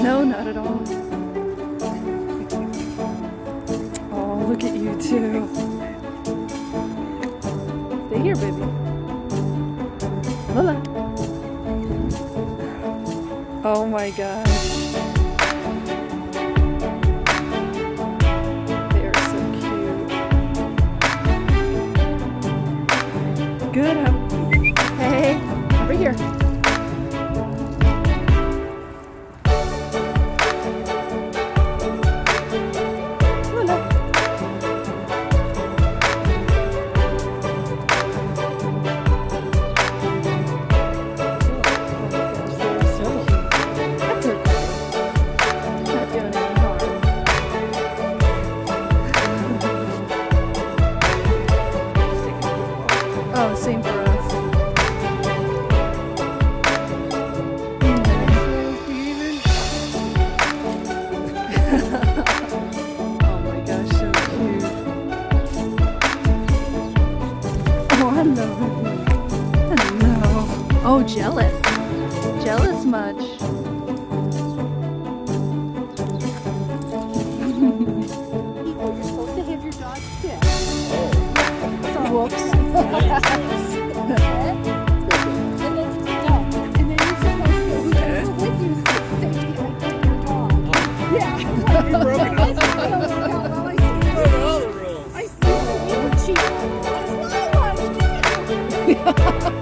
No, not at all. Oh, look at you too. Stay here, baby. Lola. Oh my gosh. They are so cute. Good. Hey, over here. Oh, same for us. Oh my gosh, so cute. Oh, hello. Hello. Oh, jealous. Jealous much? You're supposed to have your dog sit. Whoops. And then you're supposed to, whoever with you, say, I get your dog. Yeah. You've broken all the rules. I see you cheat. That's what I want to do.